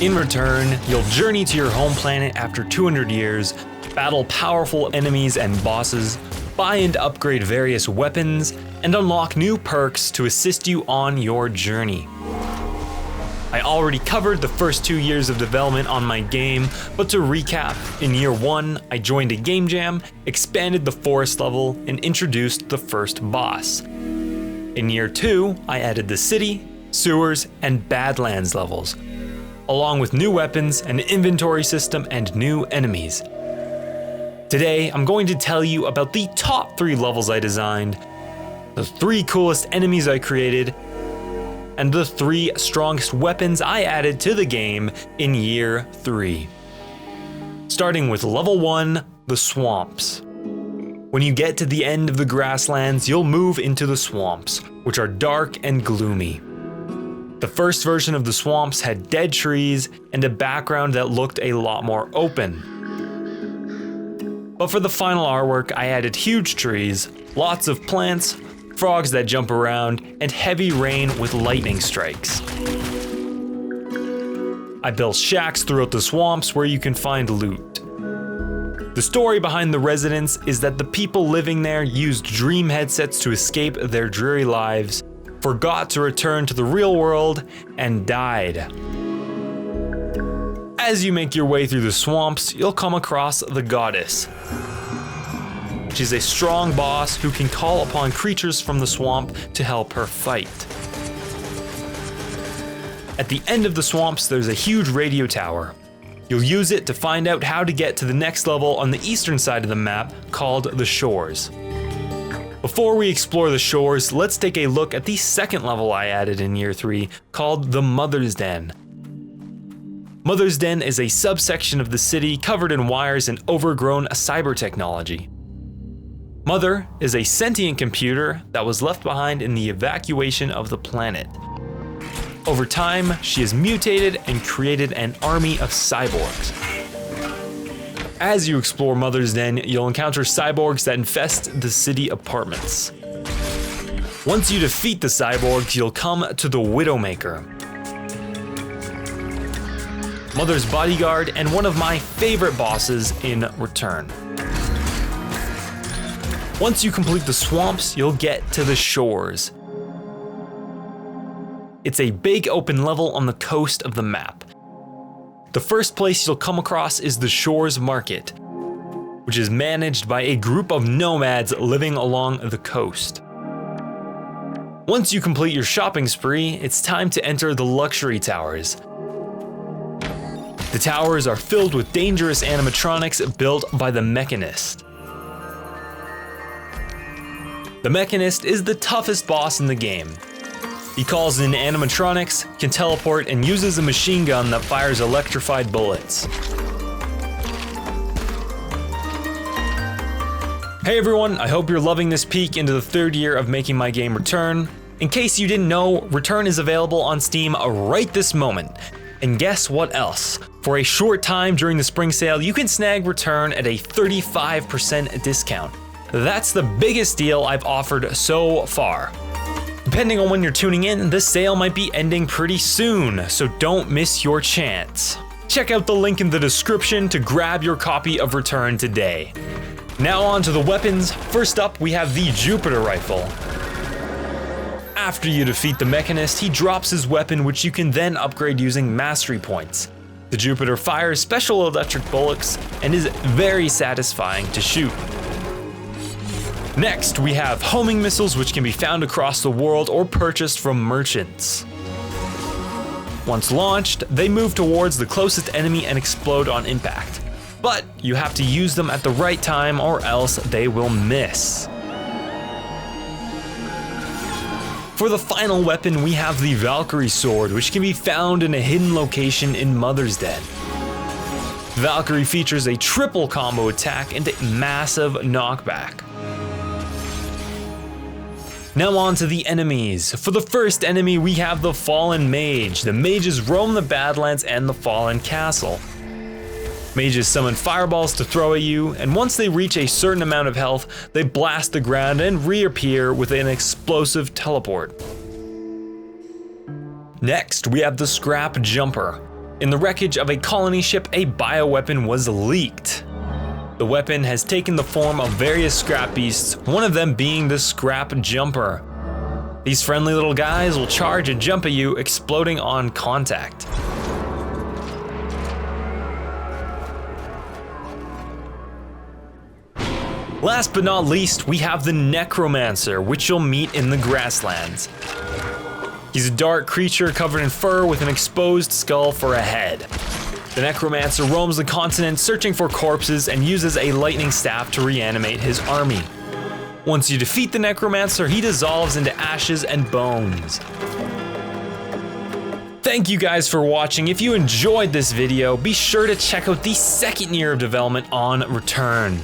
In return, you'll journey to your home planet after 200 years, battle powerful enemies and bosses, buy and upgrade various weapons, and unlock new perks to assist you on your journey. I already covered the first 2 years of development on my game, but to recap, in year 1, I joined a game jam, expanded the forest level, and introduced the first boss. In year 2, I added the city, sewers, and Badlands levels, along with new weapons, an inventory system, and new enemies. Today, I'm going to tell you about the top 3 levels I designed, the 3 coolest enemies I created, and the 3 strongest weapons I added to the game in year 3. Starting with level 1, the swamps. When you get to the end of the grasslands, you'll move into the swamps, which are dark and gloomy. The first version of the swamps had dead trees and a background that looked a lot more open. But for the final artwork, I added huge trees, lots of plants, frogs that jump around, and heavy rain with lightning strikes. I built shacks throughout the swamps where you can find loot. The story behind the residents is that the people living there used dream headsets to escape their dreary lives, forgot to return to the real world, and died. As you make your way through the swamps, you'll come across the Goddess. She's a strong boss who can call upon creatures from the swamp to help her fight. At the end of the swamps, there's a huge radio tower. You'll use it to find out how to get to the next level on the eastern side of the map called the Shores. Before we explore the Shores, let's take a look at the second level I added in year 3 called the Mother's Den. Mother's Den is a subsection of the city covered in wires and overgrown cyber technology. Mother is a sentient computer that was left behind in the evacuation of the planet. Over time, she has mutated and created an army of cyborgs. As you explore Mother's Den, you'll encounter cyborgs that infest the city apartments. Once you defeat the cyborgs, you'll come to the Widowmaker, Mother's bodyguard, and one of my favorite bosses in return. Once you complete the swamps, you'll get to the Shores. It's a big open level on the coast of the map. The first place you'll come across is the Shores Market, which is managed by a group of nomads living along the coast. Once you complete your shopping spree, it's time to enter the luxury towers. The towers are filled with dangerous animatronics built by the Mechanist. The Mechanist is the toughest boss in the game. He calls in animatronics, can teleport, and uses a machine gun that fires electrified bullets. Hey everyone, I hope you're loving this peek into the 3rd year of making my game Return. In case you didn't know, Return is available on Steam right this moment. And guess what else? For a short time during the spring sale, you can snag Return at a 35% discount. That's the biggest deal I've offered so far. Depending on when you're tuning in, this sale might be ending pretty soon, so don't miss your chance. Check out the link in the description to grab your copy of Return today. Now on to the weapons. First up, we have the Jupiter Rifle. After you defeat the Mechanist, he drops his weapon, which you can then upgrade using mastery points. The Jupiter fires special electric bullets and is very satisfying to shoot. Next, we have homing missiles, which can be found across the world or purchased from merchants. Once launched, they move towards the closest enemy and explode on impact. But you have to use them at the right time or else they will miss. For the final weapon, we have the Valkyrie sword, which can be found in a hidden location in Mother's Den. Valkyrie features a triple combo attack and a massive knockback. Now on to the enemies. For the first enemy, we have the Fallen Mage. The mages roam the Badlands and the Fallen Castle. Mages summon fireballs to throw at you, and once they reach a certain amount of health, they blast the ground and reappear with an explosive teleport. Next, we have the Scrap Jumper. In the wreckage of a colony ship, a bioweapon was leaked. The weapon has taken the form of various scrap beasts, one of them being the Scrap Jumper. These friendly little guys will charge and jump at you, exploding on contact. Last but not least, we have the Necromancer, which you'll meet in the grasslands. He's a dark creature covered in fur with an exposed skull for a head. The Necromancer roams the continent searching for corpses and uses a lightning staff to reanimate his army. Once you defeat the Necromancer, he dissolves into ashes and bones. Thank you guys for watching. If you enjoyed this video, be sure to check out the second year of development on Return.